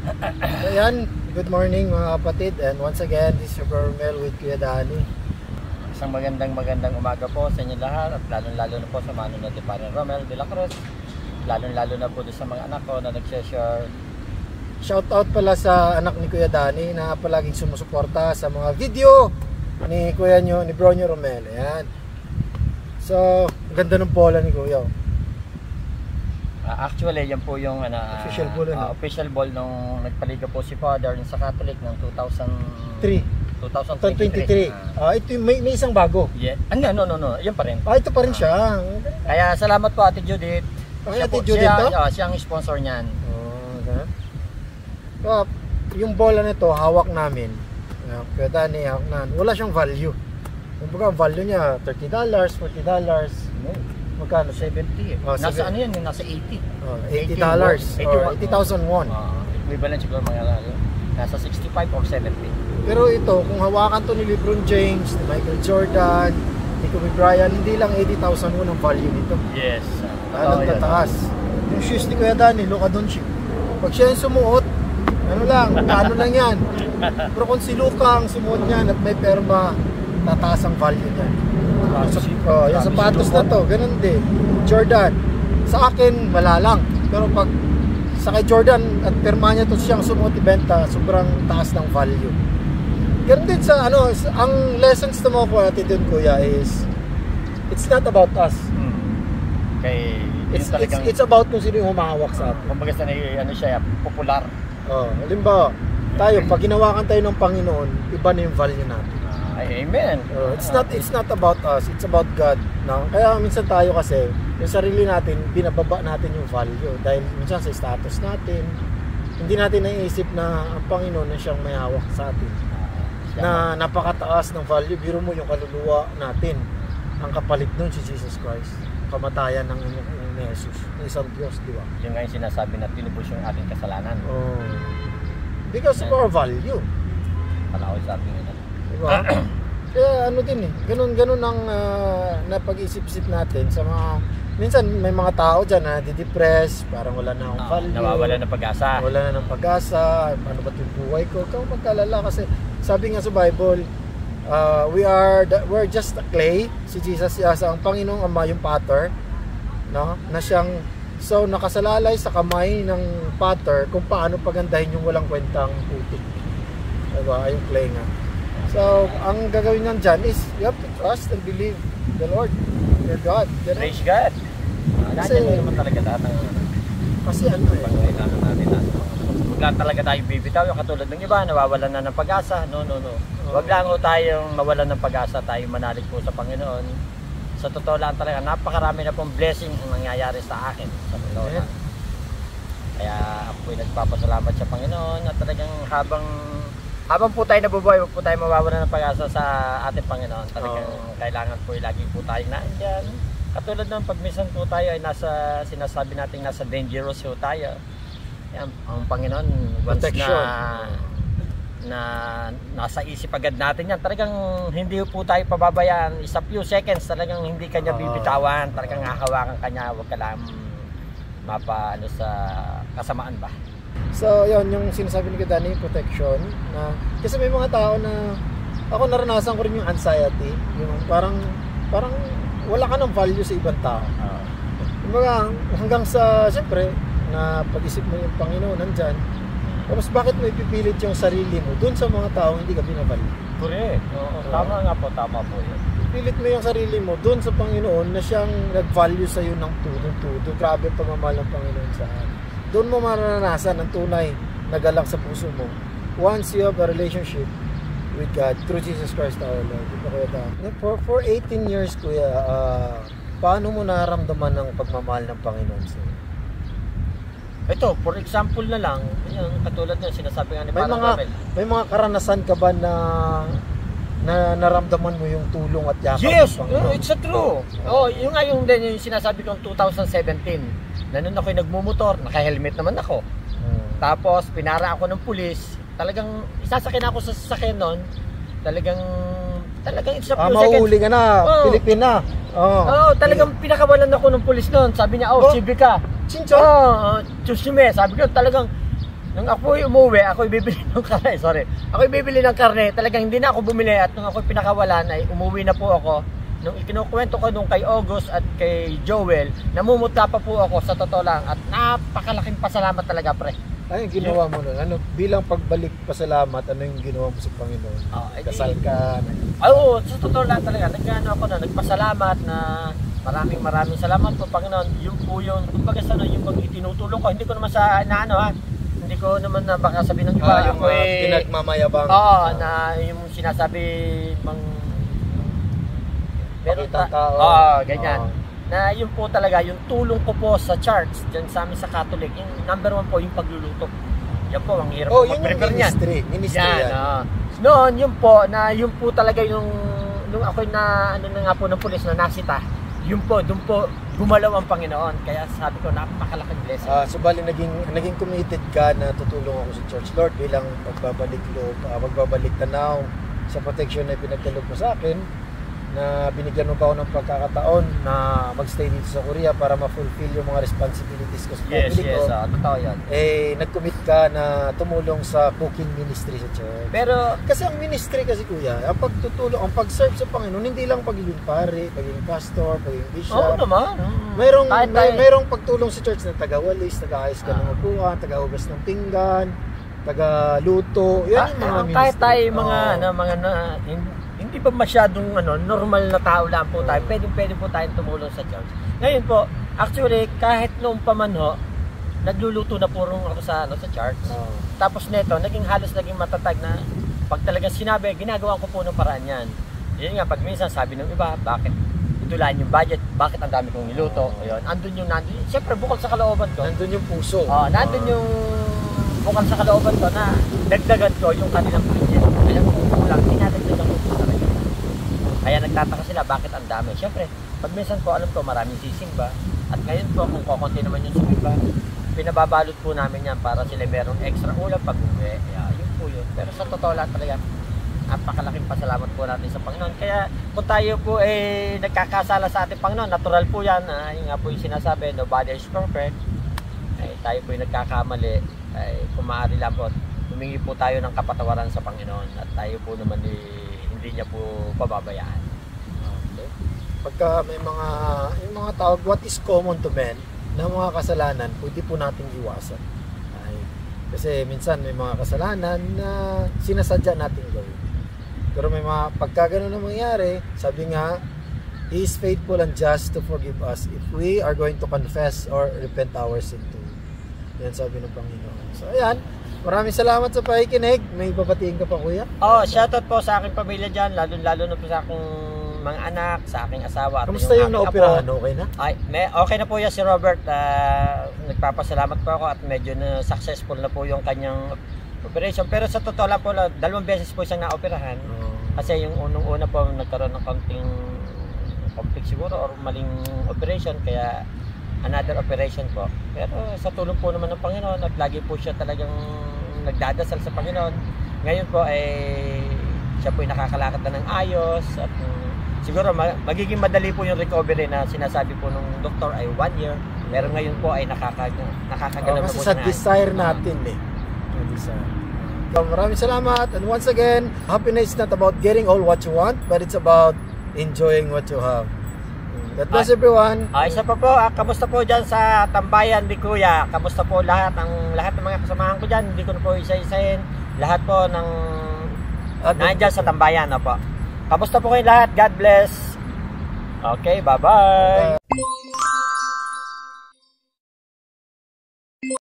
So yan, good morning mga kapatid, and once again, this is Super Romel with Kuya Danny. Isang magandang umaga po sa inyo lahat, at lalo na po sa manunod ni Padre Romel de la Cruz, lalo na po sa mga anak ko na nag-share. Shout out pala sa anak ni Kuya Danny na palaging sumusuporta sa mga video ni Kuya nyo, ni Bro nyo Romel. Ayan. So, ganda ng bola ni Kuya. Actually, yan po yung official ball nung nagpaliga po si Father sa Catholic ng 2023. Ito may isang bago. Yeah. No. Yan pa rin. Ito pa rin siya. Kaya salamat po Ate Judith. Siya ang sponsor niyan. Okay. So, yung bola nito hawak namin. Kuya Danny, hawak na. Wala siyang value. Kumbaga value niya $30, $40. Magkano? 70. Nasa ano yan? Nasa 80. $80 or 80,000 won. Equivalent siguro mga nasa 65 or 70. Pero ito, kung hawakan to ni LeBron James, ni Michael Jordan, ni Kobe Bryant, hindi lang 80,000 won ang value nito. Yes. Tataas. Yung shoes ni Kuya Danny, Luka Doncic. Pag siya yung sumuot, ano lang yan. Pero kung si Luka ang sumuot niyan at may perma, tataas ang value niya. Yung sapatos na to, ganun din. Jordan, sa akin malalang, pero pag sa kay Jordan at perma niya to siyang sumuot ibenta, sobrang taas ng value. Ganun din sa ang lessons na mo ko natin dun Kuya is it's not about us. Okay, it's about kung sino yung humahawak sa atin. Kumbaga siya popular. Halimbawa, tayo pag ginawakan tayo ng Panginoon, iba na yung value natin. Amen. It's not about us, it's about God, no? Kaya minsan tayo kasi yung sarili natin, binababa natin yung value dahil minsan sa status natin, hindi natin naiisip na ang Panginoon na siyang may hawak sa atin. Na napakataas ng value. Biro mo yung kaluluwa natin, ang kapalit nun si Jesus Christ, kamatayan ng Jesus, ng isang Diyos, di ba? Yung nga yung sinasabi na tinubos yung ating kasalanan. Because of our value. Palakoy sa ating diba? Kaya din ganun ang napag-isip-isip natin sa mga, minsan may mga tao dyan na di-depress, parang wala na akong value, nawawala ng pag-asa, wala na ng pag-asa, ano ba yung buhay ko? Kung magkalala kasi sabi nga sa Bible, we're just a clay. Si Jesus ang Panginoong Ama yung potter, no? Na siyang nakasalalay sa kamay ng potter kung paano pagandahin yung walang kwentang putik, diba? Yung clay nga. So, ang gagawin niyan dyan is you have to trust and believe the Lord, your God. Praise God. Kasi naman talaga kasi pangailangan natin wag talaga tayo bibitaw. Yung katulad ng iba, nawawalan na ng pag-asa. No. Wag lang ho tayong mawalan ng pag-asa. Tayo manalig po sa Panginoon. Sa totoo lang talaga, napakarami na pong blessing ang nangyayari sa akin. Sa totoo lang. Kaya ako po'y nagpapasalamat sa Panginoon at talagang habang po tayo nabubuhay, huwag po tayo mawawalan ng pag-asa sa ating Panginoon. Talagang kailangan po lagi po tayong naandyan. Katulad ng pag minsan po tayo ay sinasabi natin nasa dangerous po tayo. Yan, ang Panginoon, once na nasa isip agad natin yan, talagang hindi po tayo pababayaan. Isa few seconds, talagang hindi kanya bibitawan. Talagang hahawakan kanya, huwag ka lang sa kasamaan ba. So, yun, yung sinasabi ni Danny, protection. Kasi may mga tao na, ako naranasan ko rin yung anxiety. Yung parang wala ka ng value sa ibang tao. Kumbaga, hanggang sa, siyempre, na pag-isip mo yung Panginoon nandyan, tapos bakit mo ipipilit yung sarili mo dun sa mga tao hindi ka binabalik? Correct. Tama po yun. Ipilit mo yung sarili mo dun sa Panginoon na siyang nag-value sa'yo ng todo. Grabe ang pagmamahal ng Panginoon sa atin. Doon mo mararanasan ang tunay na galang sa puso mo once you have a relationship with God through Jesus Christ our Lord. For 18 years, Kuya, paano mo naramdaman ang pagmamahal ng Panginoon sa'yo? Ito, for example na lang, yung katulad ng sinasabi nga ni Parang Ramel. May mga karanasan ka ba na naramdaman mo yung tulong at yakap ng Panginoon? Yes, it's true. Yung nga yung sinasabi kong 2017, na noon ako'y nagmumotor, naka-helmet naman ako. Tapos pinara ako ng pulis, talagang isasakyan ako sa sasakyan noon, talagang it's a few seconds. Mahuli ka na, Pilipina. Talagang pinakawalan ako ng pulis noon. Sabi niya, civic ka. Chinchon? Tsushime. Sabi ko, talagang Nung ako umuwi, ako bibili ng karne, sorry. Ako bibili ng karne, talagang hindi na ako bumili at nung ako pinakawalan ay umuwi na po ako. Nung ikinukwento ko nung kay August at kay Joel, namumutla pa po ako sa totoo lang at napakalaking pasalamat talaga pre. Ay, ginawa mo nun? Ano, bilang pagbalik pasalamat, ano yung ginawa mo sa Panginoon? Kasal ka? Oo, sa totoo lang talaga, nagpasalamat na maraming salamat po Panginoon. Yung po yung, kumbaga sa yung itinutulong ko, hindi ko naman sa inaano ha. Hindi ko naman na baka sabihin ng iba yung pinagmamayabang. Oo, na yung sinasabi meron tao. ganyan. Na yun po talaga, yung tulong ko po sa church, dyan sa amin sa Catholic, yung number 1 po, yung pagluluto. Yan po, ang hirap po mag-prepare niyan. Ministry yan. Noon, yun po talaga yung, nung ako'y na, ano na nga po ng pulis na nasita, yun po, doon po, gumalaw ang Panginoon. Kaya sabi ko, napakalaking blessing. So bali, naging committed ka na tutulong ako sa church, Lord, bilang magbabalik tanaw sa protection na pinagkaloob mo sa akin, na binigyan mo pa ako ng pagkakataon na magstay dito sa Korea para ma-fulfill yung mga responsibilities ko sa family ko. Totoo yan. Nag-commit ka na tumulong sa cooking ministry sa church. Pero, kasi ang ministry kasi kuya, ang pagtutulong, ang pag-serve sa Panginoon, hindi lang pagiging pare, pagiging pastor, pagiging bishop. Oo naman. Mayroong pagtulong sa church na taga-walis, taga-ayos ka ng upuan, taga-hugas ng pinggan, taga-luto. Yan yung mga ministry. Kahit tayo hindi pa masyadong normal na tao lang po tayo. Pwede po tayong tumulong sa church. Ngayon po, actually, kahit noong pamanho, nagluluto na po ako sa church. Tapos neto, halos naging matatag na pag talagang sinabi, ginagawa ko po ng paraan yan. Yun nga, pag minsan sabi ng iba, bakit itulaan yung budget, bakit ang dami kong niluto? Ayun, nandun. Siyempre, bukod sa kalooban ko. Nandun yung puso. Nandun yung bukod sa kalooban ko na dagdagan ko yung kanilang budget. Alam ko, kulang, dinadagdagan ko po talaga. Kaya nagtataka sila, bakit ang dami? Siyempre, pag minsan po, alam ko, maraming sisimba. At ngayon po, kung kukunti naman yung sumimba, pinababalot po namin yan para sila merong extra ulam pag uwi. Yun po yun. Pero sa totoo lang talaga, napakalaking pasalamat po natin sa Panginoon. Kaya kung tayo po nagkakasala sa ating Panginoon, natural po yan. Yung nga po yung sinasabi, nobody is perfect. Tayo po yung nagkakamali. Kung maaari lang po, humingi po tayo ng kapatawaran sa Panginoon. At tayo po naman hindi niya po pababayaan. Okay. Pagka may yung mga tawag, what is common to men, na mga kasalanan, pwede po nating iwasan. Kasi minsan may mga kasalanan na sinasadya nating gawin. Pero may mga pagka ganun na mangyari, sabi nga, He is faithful and just to forgive us if we are going to confess or repent our sin to. Yan sabi ng Panginoon. So ayan, maraming salamat sa pakikinig. May babatiin ka pa kuya? Shoutout po sa aking pamilya dyan, lalo na po sa aking mga anak, sa aking asawa. Kamusta yung naoperahan? Okay na? Okay na po yan si Robert. Nagpapasalamat po ako at medyo na successful na po yung kanyang operation. Pero sa totoo lang po, 2 beses po siyang naoperahan. Kasi yung unang-una po nagkaroon ng konting conflict siguro or maling operation, kaya another operation po. Pero sa tulong po naman ng Panginoon at lagi po siya talagang nagdadasal sa Panginoon. Ngayon po siya po ay nakakalakad na ng ayos at siguro magiging madali po yung recovery na sinasabi po ng doktor ay 1 year. Pero ngayon po ay nakakagalaw na po siya. Kasi sa desire natin Maraming salamat, and once again, happiness is not about getting all what you want, but it's about enjoying what you have. God bless everyone. Isa pa po, kamusta po dyan sa tambayan ni Kuya? Kamusta po lahat ng mga kasamahan ko dyan? Hindi ko na po isa-isahin. Lahat po ng nandyan sa tambayan. Po. Kamusta po kayo lahat? God bless. Okay, bye-bye.